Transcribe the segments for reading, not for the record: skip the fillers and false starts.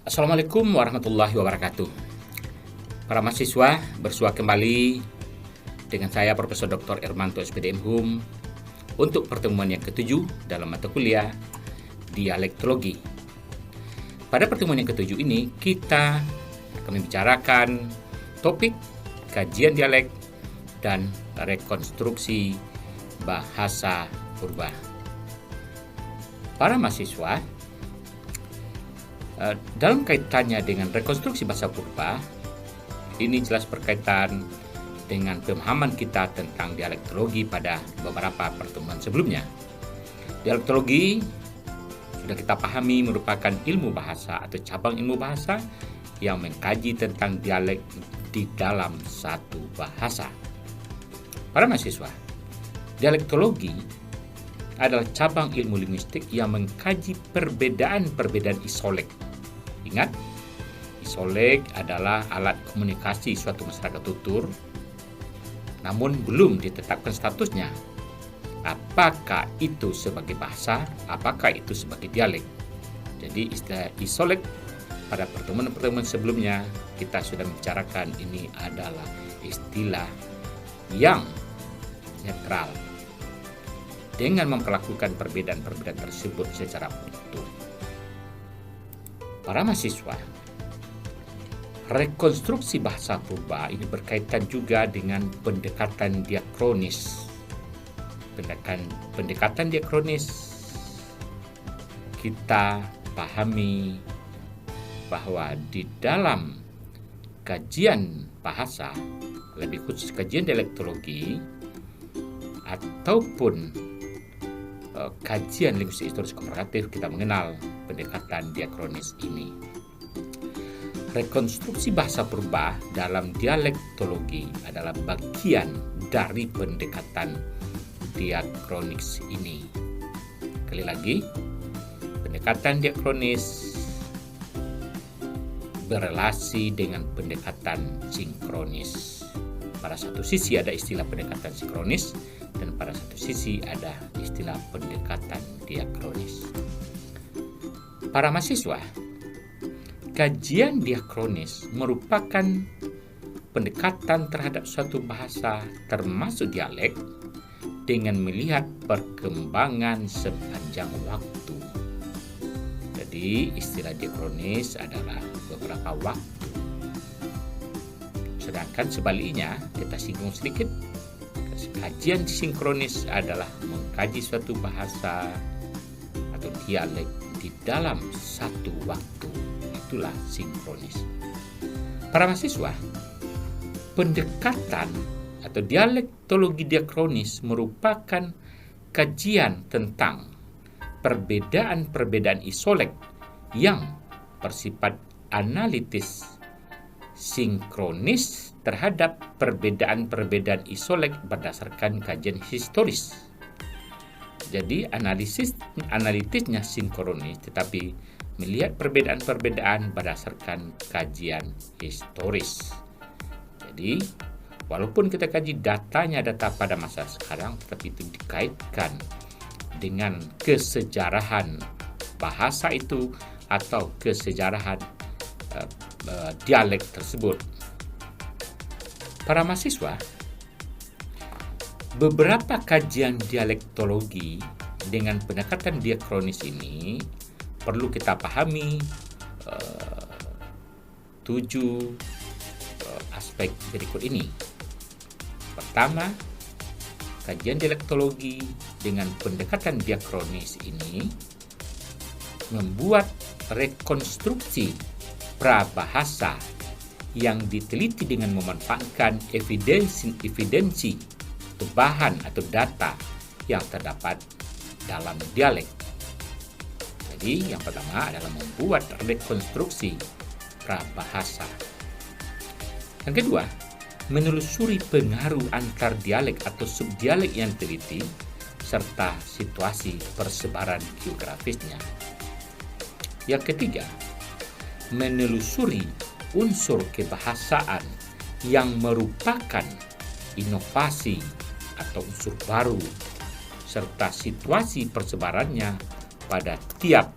Assalamualaikum warahmatullahi wabarakatuh. Para mahasiswa, bersua kembali dengan saya Profesor Dr. Irmanto SPDM HUM untuk pertemuan yang ketujuh dalam mata kuliah Dialektologi. Pada pertemuan yang ketujuh ini kita akan membicarakan topik kajian dialek dan rekonstruksi bahasa purba. Para mahasiswa, dalam kaitannya dengan rekonstruksi bahasa purba, ini jelas berkaitan dengan pemahaman kita tentang dialektologi pada beberapa pertemuan sebelumnya. Dialektologi sudah kita pahami merupakan ilmu bahasa atau cabang ilmu bahasa yang mengkaji tentang dialek di dalam satu bahasa. Para mahasiswa, dialektologi adalah cabang ilmu linguistik yang mengkaji perbedaan-perbedaan isolek. Ingat, isolek adalah alat komunikasi suatu masyarakat tutur, namun belum ditetapkan statusnya. Apakah itu sebagai bahasa, apakah itu sebagai dialek? Jadi istilah isolek pada pertemuan-pertemuan sebelumnya kita sudah membicarakan ini adalah istilah yang netral dengan memperlakukan perbedaan-perbedaan tersebut secara utuh. Para mahasiswa, rekonstruksi bahasa purba ini berkaitan juga dengan pendekatan diakronis. Pendekatan diakronis kita pahami bahwa di dalam kajian bahasa, lebih khusus kajian dialektologi ataupun kajian linguistik historis komparatif, kita mengenal pendekatan diakronis ini. Rekonstruksi bahasa purba dalam dialektologi adalah bagian dari pendekatan diakronis ini. Sekali lagi, pendekatan diakronis berelasi dengan pendekatan sinkronis. Pada satu sisi ada istilah pendekatan sinkronis, dan pada satu sisi ada istilah pendekatan diakronis. Para mahasiswa, kajian diakronis merupakan pendekatan terhadap suatu bahasa termasuk dialek dengan melihat perkembangan sepanjang waktu. Jadi istilah diakronis adalah beberapa waktu. Sedangkan sebaliknya, kita singgung sedikit, kajian sinkronis adalah mengkaji suatu bahasa atau dialek di dalam satu waktu. Itulah sinkronis. Para mahasiswa, pendekatan atau dialektologi diakronis merupakan kajian tentang perbedaan-perbedaan isolek yang bersifat analitis, sinkronis terhadap perbedaan-perbedaan isolek berdasarkan kajian historis. Jadi analitisnya sinkronis, tetapi melihat perbedaan-perbedaan berdasarkan kajian historis. Jadi walaupun kita kaji data pada masa sekarang, tetapi itu dikaitkan dengan kesejarahan bahasa itu atau kesejarahan dialek tersebut. Para mahasiswa, beberapa kajian dialektologi dengan pendekatan diakronis ini perlu kita pahami 7 aspek berikut ini. Pertama, kajian dialektologi dengan pendekatan diakronis ini membuat rekonstruksi prabahasa yang diteliti dengan memanfaatkan evidensi atau bahan atau data yang terdapat dalam dialek. Jadi yang pertama adalah membuat rekonstruksi prabahasa. Yang kedua, menelusuri pengaruh antar dialek atau subdialek yang diteliti serta situasi persebaran geografisnya. Yang ketiga, menelusuri unsur kebahasaan yang merupakan inovasi atau unsur baru serta situasi persebarannya pada tiap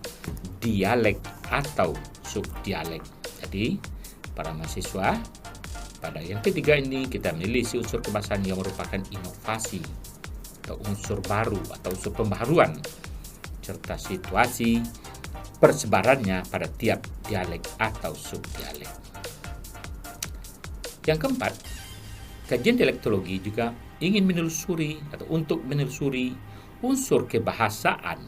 dialek atau subdialek. Jadi, para mahasiswa, pada yang ketiga ini kita menelisik unsur kebahasaan yang merupakan inovasi atau unsur baru atau unsur pembaharuan serta situasi persebarannya pada tiap dialek atau subdialek. Yang keempat, kajian dialektologi juga ingin menelusuri atau untuk menelusuri unsur kebahasaan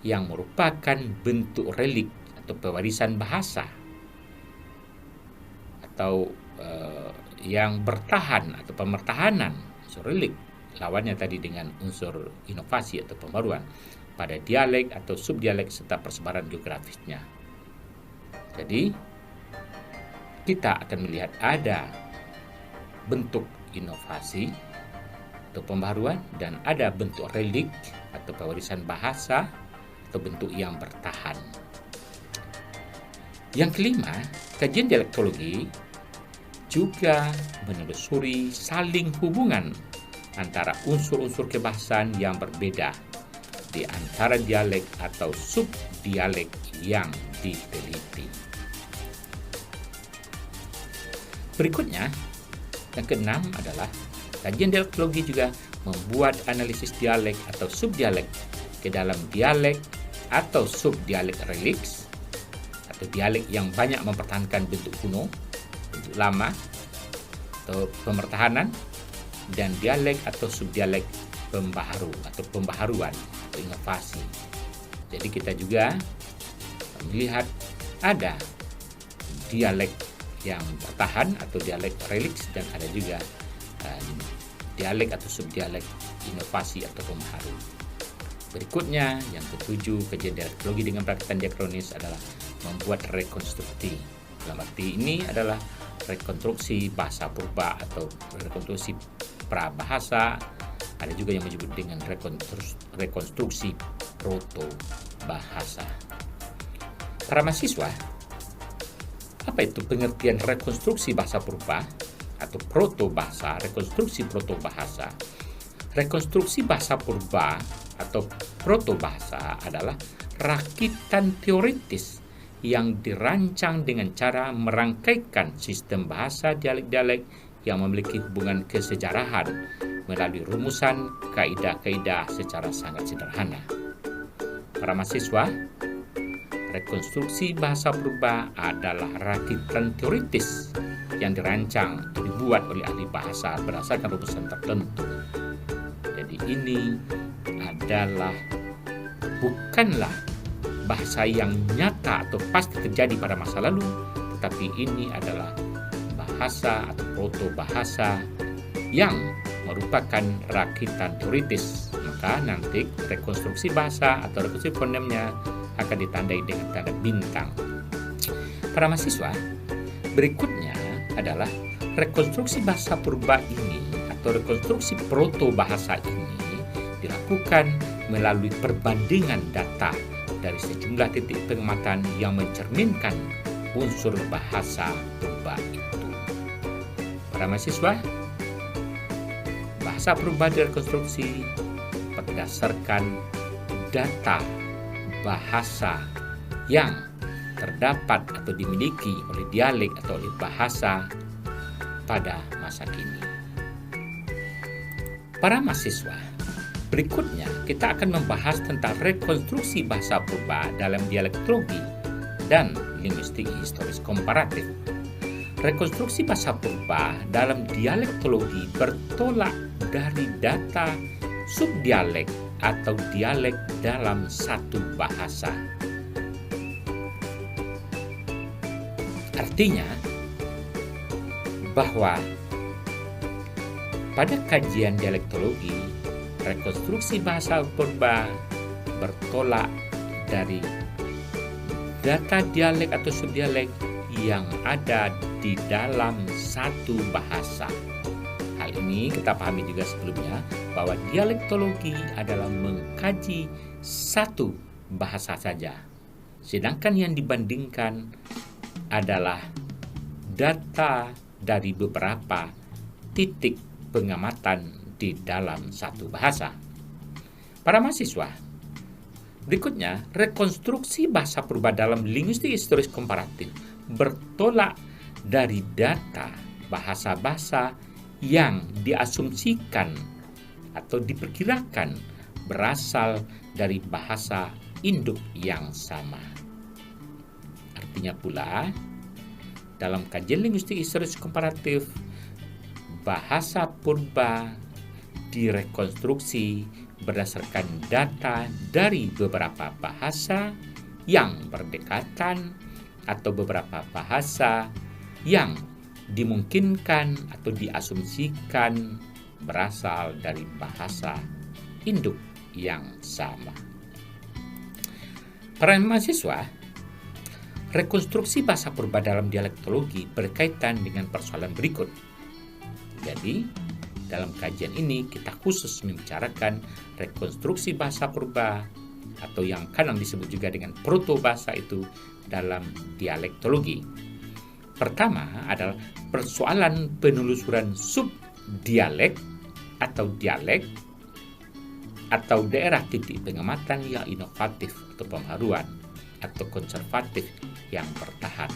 yang merupakan bentuk relik atau pewarisan bahasa atau yang bertahan atau pemertahanan unsur relik, lawannya tadi dengan unsur inovasi atau pembaruan pada dialek atau subdialek serta persebaran geografisnya. Jadi kita akan melihat ada bentuk inovasi atau pembaruan dan ada bentuk relik atau pewarisan bahasa atau bentuk yang bertahan. Yang kelima, kajian dialektologi juga menelusuri saling hubungan antara unsur-unsur kebahasaan yang berbeda di antara dialek atau subdialek yang diteliti. Berikutnya, yang keenam adalah kajian dialektologi juga membuat analisis dialek atau subdialek ke dalam dialek atau subdialek reliks atau dialek yang banyak mempertahankan bentuk kuno, bentuk lama atau pemertahanan, dan dialek atau subdialek pembaharu atau pembaharuan atau inovasi. Jadi kita juga melihat ada dialek yang bertahan atau dialek reliks dan ada juga dialek atau subdialek inovasi atau pembaharu. Berikutnya, yang ketujuh, kajian dialektologi dengan pendekatan diakronis adalah membuat rekonstruksi. Dalam arti ini adalah rekonstruksi bahasa purba atau rekonstruksi prabahasa. Ada juga yang menyebut dengan rekonstruksi proto bahasa. Para mahasiswa, apa itu pengertian rekonstruksi bahasa purba atau proto bahasa, rekonstruksi proto bahasa? Rekonstruksi bahasa purba atau proto bahasa adalah rakitan teoritis yang dirancang dengan cara merangkaikan sistem bahasa dialek-dialek yang memiliki hubungan kesejarahan melalui rumusan kaidah-kaidah secara sangat sederhana. Para mahasiswa, rekonstruksi bahasa purba adalah rakitan teoritis yang dirancang atau dibuat oleh ahli bahasa berdasarkan rumusan tertentu. Jadi ini adalah bukanlah bahasa yang nyata atau pasti terjadi pada masa lalu, tetapi ini adalah bahasa atau proto bahasa yang merupakan rakitan teoritis. Maka nanti rekonstruksi bahasa atau rekonstruksi fonemnya akan ditandai dengan tanda bintang. Para mahasiswa, berikutnya adalah rekonstruksi bahasa purba ini atau rekonstruksi proto bahasa ini dilakukan melalui perbandingan data dari sejumlah titik pengamatan yang mencerminkan unsur bahasa purba itu. Para mahasiswa, bahasa purba direkonstruksi berdasarkan data bahasa yang terdapat atau dimiliki oleh dialek atau oleh bahasa pada masa kini. Para mahasiswa, berikutnya kita akan membahas tentang rekonstruksi bahasa purba dalam dialektologi dan linguistik historis komparatif. Rekonstruksi bahasa purba dalam dialektologi bertolak dari data subdialek atau dialek dalam satu bahasa. Artinya bahwa pada kajian dialektologi, rekonstruksi bahasa purba bertolak dari data dialek atau subdialek yang ada di dalam satu bahasa. Hal ini kita pahami juga sebelumnya bahwa dialektologi adalah mengkaji satu bahasa saja, sedangkan yang dibandingkan adalah data dari beberapa titik pengamatan di dalam satu bahasa. Para mahasiswa, Berikutnya, rekonstruksi bahasa purba dalam linguistik historis komparatif bertolak dari data bahasa-bahasa yang diasumsikan atau diperkirakan berasal dari bahasa induk yang sama. Artinya pula, dalam kajian linguistik historis komparatif, bahasa purba direkonstruksi berdasarkan data dari beberapa bahasa yang berdekatan atau beberapa bahasa yang dimungkinkan atau diasumsikan berasal dari bahasa induk yang sama. Para mahasiswa, rekonstruksi bahasa purba dalam dialektologi berkaitan dengan persoalan berikut. Jadi, dalam kajian ini kita khusus membicarakan rekonstruksi bahasa purba atau yang kadang disebut juga dengan proto bahasa itu dalam dialektologi. Pertama adalah persoalan penelusuran subdialek atau dialek atau daerah titik pengamatan yang inovatif atau pembaruan atau konservatif yang bertahan.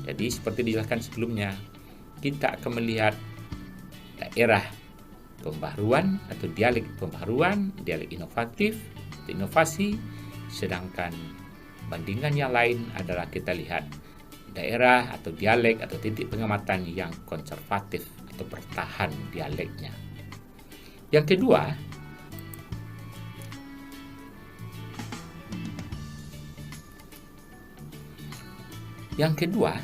Jadi seperti dijelaskan sebelumnya, kita akan melihat daerah pembaruan atau dialek pembaruan, dialek inovatif, inovasi, sedangkan bandingan yang lain adalah kita lihat daerah atau dialek atau titik pengamatan yang konservatif atau bertahan dialeknya. Yang kedua,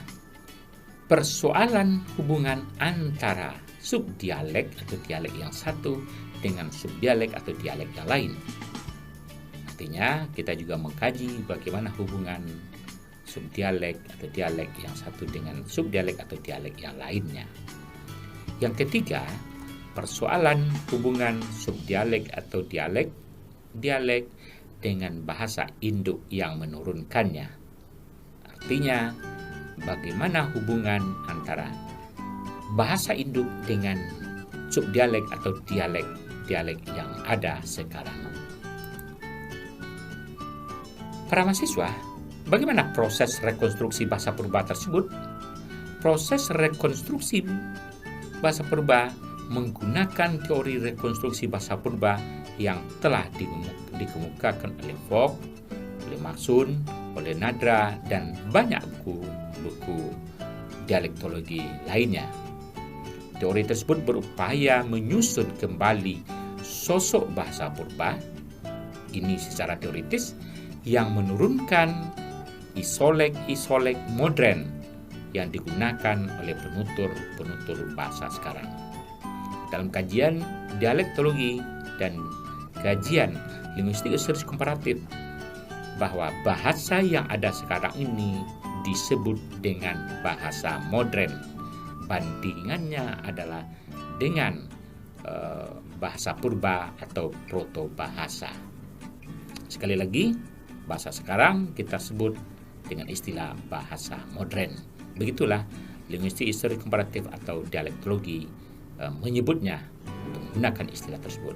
persoalan hubungan antara subdialek atau dialek yang satu dengan subdialek atau dialek yang lain. Artinya kita juga mengkaji bagaimana hubungan subdialek atau dialek yang satu dengan subdialek atau dialek yang lainnya. Yang ketiga, persoalan hubungan subdialek atau dialek dengan bahasa induk yang menurunkannya. Artinya, bagaimana hubungan antara bahasa induk dengan subdialek atau dialek yang ada sekarang. Para mahasiswa, bagaimana proses rekonstruksi bahasa purba tersebut? Proses rekonstruksi bahasa purba menggunakan teori rekonstruksi bahasa purba yang telah dikemukakan oleh Fogg, oleh Maksud, oleh Nadra, dan banyak buku dialektologi lainnya. Teori tersebut berupaya menyusun kembali sosok bahasa purba ini secara teoritis yang menurunkan isolek modern yang digunakan oleh penutur bahasa sekarang. Dalam kajian dialektologi dan kajian linguistik historis komparatif, bahwa bahasa yang ada sekarang ini disebut dengan bahasa modern. Bandingannya adalah dengan bahasa purba atau proto bahasa. Sekali lagi, bahasa sekarang kita sebut dengan istilah bahasa modern. Begitulah linguistik historis komparatif atau dialektologi menyebutnya untuk menggunakan istilah tersebut.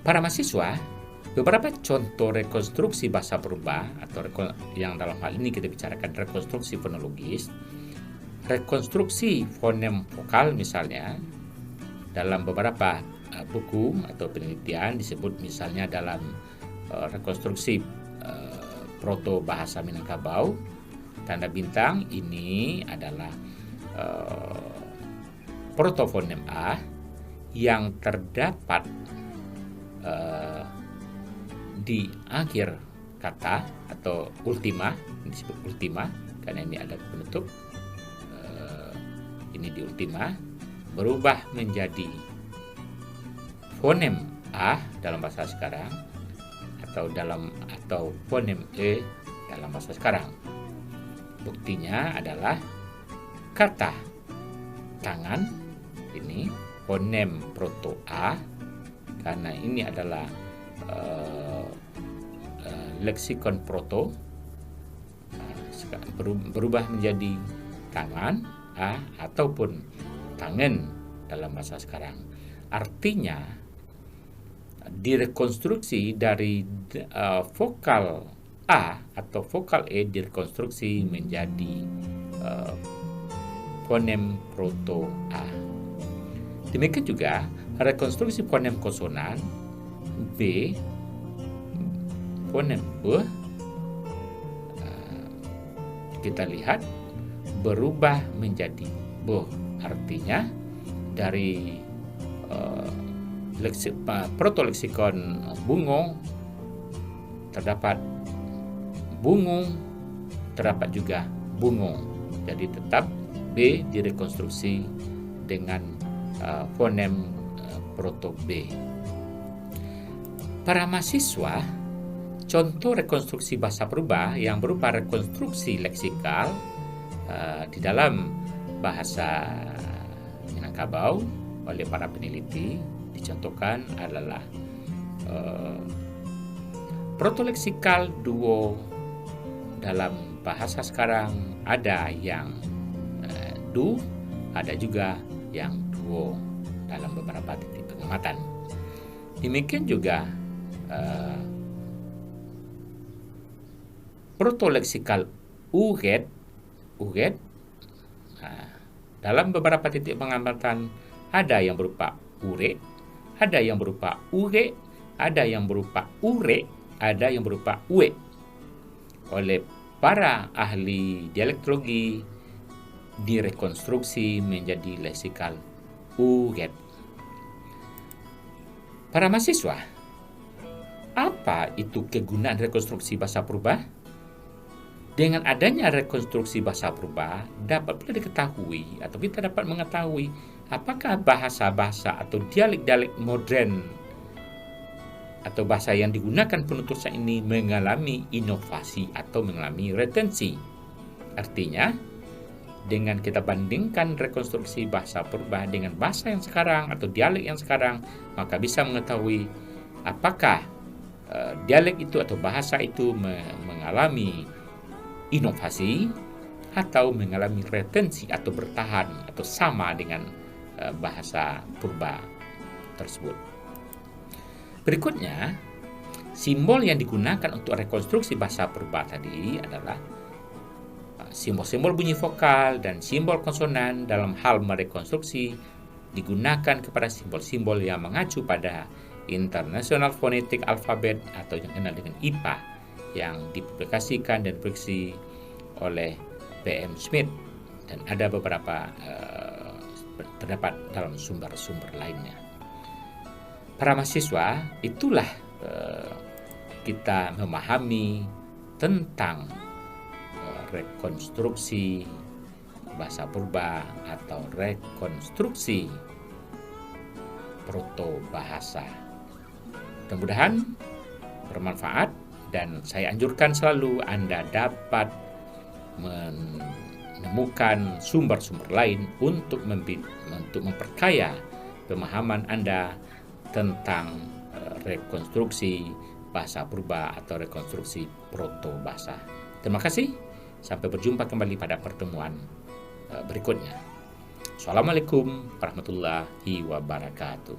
Para mahasiswa, beberapa contoh rekonstruksi bahasa purba atau yang dalam hal ini kita bicarakan rekonstruksi fonologis, rekonstruksi fonem vokal misalnya dalam beberapa buku atau penelitian disebut misalnya dalam rekonstruksi proto bahasa Minangkabau, tanda bintang ini adalah protofonem A yang terdapat di akhir kata atau ultima, disebut ultima karena ini ada penutup. Ini di ultima berubah menjadi fonem A dalam bahasa sekarang atau fonem E dalam bahasa sekarang. Buktinya adalah kata tangan ini fonem proto A karena ini adalah leksikon proto berubah menjadi tangan A ataupun tangan dalam bahasa sekarang. Artinya direkonstruksi dari vokal A atau vokal E direkonstruksi menjadi fonem proto A. Demikian juga rekonstruksi fonem konsonan B, fonem B, kita lihat berubah menjadi B. Artinya dari protoleksikon bungo terdapat bungung, terdapat juga bungung. Jadi tetap B direkonstruksi dengan fonem proto B. Para mahasiswa, contoh rekonstruksi bahasa purba yang berupa rekonstruksi leksikal di dalam bahasa Minangkabau oleh para peneliti dicontohkan adalah protoleksikal duo. Dalam bahasa sekarang ada yang du, ada juga yang duo dalam beberapa titik pengamatan. Demikian juga protoleksikal uget, dalam beberapa titik pengamatan ada yang berupa ure, ada yang berupa ure, ada yang berupa ure, ada yang berupa ue. Oleh para ahli dialektologi direkonstruksi menjadi leksikal uget. Para mahasiswa, apa itu kegunaan rekonstruksi bahasa purba? Dengan adanya rekonstruksi bahasa purba dapat pula diketahui atau kita dapat mengetahui apakah bahasa-bahasa atau dialek-dialek modern atau bahasa yang digunakan penutusan ini mengalami inovasi atau mengalami retensi. Artinya, dengan kita bandingkan rekonstruksi bahasa purba dengan bahasa yang sekarang atau dialek yang sekarang, maka bisa mengetahui apakah dialek itu atau bahasa itu mengalami inovasi atau mengalami retensi atau bertahan atau sama dengan bahasa purba tersebut. Berikutnya, simbol yang digunakan untuk rekonstruksi bahasa purba tadi adalah simbol-simbol bunyi vokal dan simbol konsonan. Dalam hal merekonstruksi digunakan kepada simbol-simbol yang mengacu pada International Phonetic Alphabet atau yang dikenal dengan IPA yang dipublikasikan dan diprediksi oleh PM Smith dan ada beberapa terdapat dalam sumber-sumber lainnya. Para mahasiswa, itulah kita memahami tentang rekonstruksi bahasa purba atau rekonstruksi proto bahasa. Mudah-mudahan bermanfaat dan saya anjurkan selalu Anda dapat menemukan sumber-sumber lain untuk memperkaya pemahaman Anda tentang rekonstruksi bahasa purba atau rekonstruksi proto bahasa. Terima kasih. Sampai berjumpa kembali pada pertemuan berikutnya. Assalamualaikum warahmatullahi wabarakatuh.